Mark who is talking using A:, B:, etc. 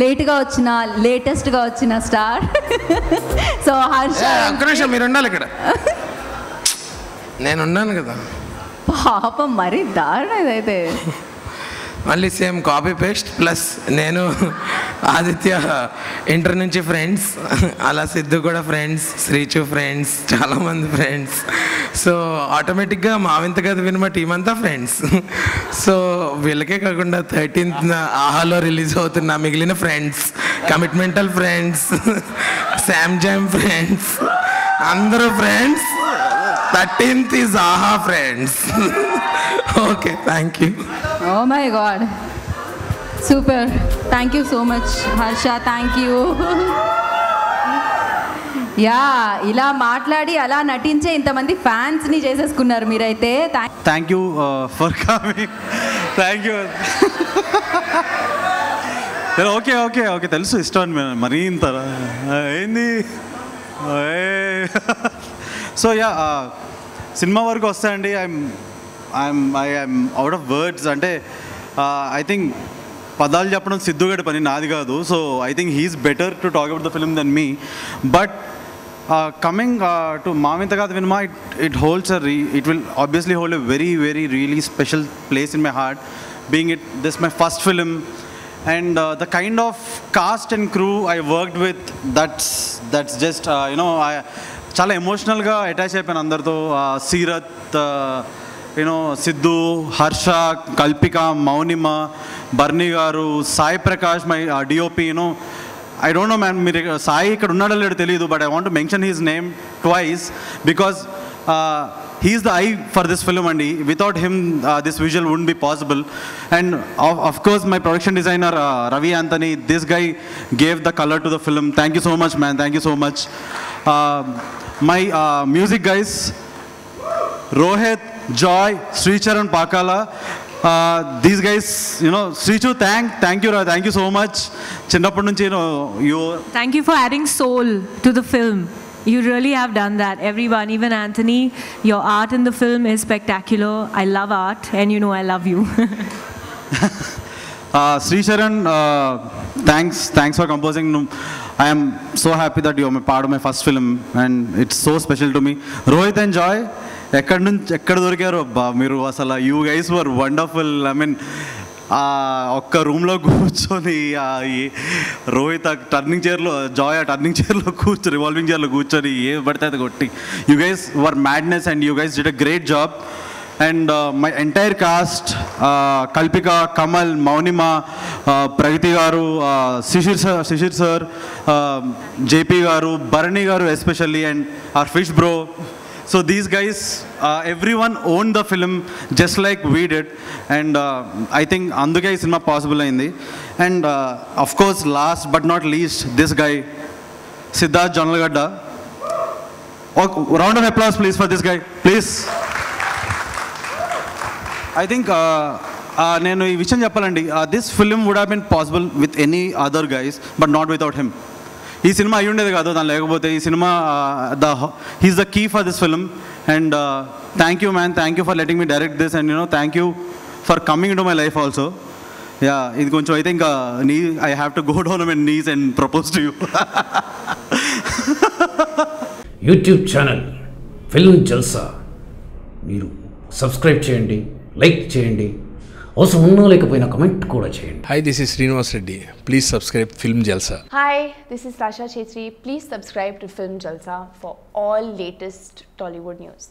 A: లేట్గా వచ్చిన లేటెస్ట్గా వచ్చిన స్టార్. సో హర్ష
B: ఒక్క నిమిషం మీరు ఉండాలి ఇక్కడ. నేను ఉన్నాను కదా.
A: పాపం మరీ దారుణం ఇదైతే.
B: మళ్ళీ సేమ్ కాపీ పేస్ట్. ప్లస్ నేను ఆదిత్య ఇంటర్ నుంచి ఫ్రెండ్స్, అలా సిద్ధు కూడా ఫ్రెండ్స్, శ్రీచు ఫ్రెండ్స్, చాలామంది ఫ్రెండ్స్. సో ఆటోమేటిక్గా మా వింత కథ వినిమ టీం అంతా ఫ్రెండ్స్. సో వీళ్ళకే కాకుండా 13th ఆహాలో రిలీజ్ అవుతున్న మిగిలిన friends, commitmental friends, Sam Jam friends, అందరూ friends. 13th is Aha friends. Okay, thank you.
A: Oh my god, super. Thank you so much Harsha, thank you. Yeah, ఇలా మాట్లాడి అలా నటించే ఇంతమంది ఫ్యాన్స్ని చేసేసుకున్నారు మీరైతే.
C: Thank you for coming. Thank you. Okay okay okay, తెలుసు ఇష్టం మరీ ఇంత ఏంది. సో యా, సినిమా వరకు వస్తాయండి. I'm out of words. అంటే ఐ థింక్ పదాలు చెప్పడం సిద్ధుగడి పని, నాది కాదు. So I think he's better to talk about the film than me. But coming to మా వింత కథ వినిమ, it holds it will obviously hold a very very really special place in my heart, being this my first film, and the kind of cast and crew I worked with, that's just చాలా ఎమోషనల్గా attach అయిపోయాను అందరితో. సీరత్, సిద్ధు, హర్ష, కల్పిక, మౌనిమ, బర్నీ గారు, Sai Prakash, my DOP. I don't know, man, మీరు సాయి ఇక్కడ ఉన్నాడో లేదో తెలియదు, but I want to mention his name twice because he's the eye for this film, and without him this visual wouldn't be possible. And of course my production designer Ravi Anthony, this guy gave the color to the film. Thank you so much, man. Thank you so much. My music guys, Rohit, Joy, Sricharan Pakala, these guys, Srichu, thank you so much. Chinnappudu nunchi you
D: thank you for adding soul to the film. You really have done that, everyone, even Anthony. Your art in the film is spectacular. I love art, and I love you.
C: Sricharan, thanks for composing. I am so happy that you are part of my first film, and it's so special to me. Rohit and Joy, ఎక్కడ దొరికారు అబ్బా మీరు అసలు. You guys were wonderful. I mean ఒక్క రూమ్లో కూర్చొని Rohit turning చైర్లో, జాయ్ ఆ టర్నింగ్ చైర్లో కూర్చొని, రివాల్వింగ్ చైర్లో కూర్చొని ఏ పడితే అది కొట్టి, you guys were madness and you guys did a great job. And my entire cast, Kalpika, Kamal, Mounima, Pragathi garu, Shishir sir, JP garu, Bharani garu especially, and R fish bro. So these guys, everyone owned the film just like we did, and I think anduke ee cinema possible ayindi. And of course, last but not least, this guy, Siddharth Jonalgadda. Round of applause please for this guy, please. I think nenu ee vishayam cheppalandi, this film would have been possible with any other guys, but not without him. ఈ సినిమా అయ్యి ఉండేది కాదు దాని లేకపోతే. ఈ సినిమా he's the key for this film. And thank you man, thank you for letting me direct this, and thank you for coming to my life also. Yeah, ఇది కొంచెం అయితే ఇంకా I have to go down my knees and propose to you.
E: YouTube channel film Jalsa మీరు subscribe చేయండి, like చేయండి, అవసరం ఉన్నా లేకపోయినా కమెంట్ కూడా చేయండి.
F: Hi, this is Srinivas Reddy. Please subscribe Film Jalsa.
G: Hi, this is Sasha Chetri. Please subscribe to Film Jalsa for all latest Tollywood news.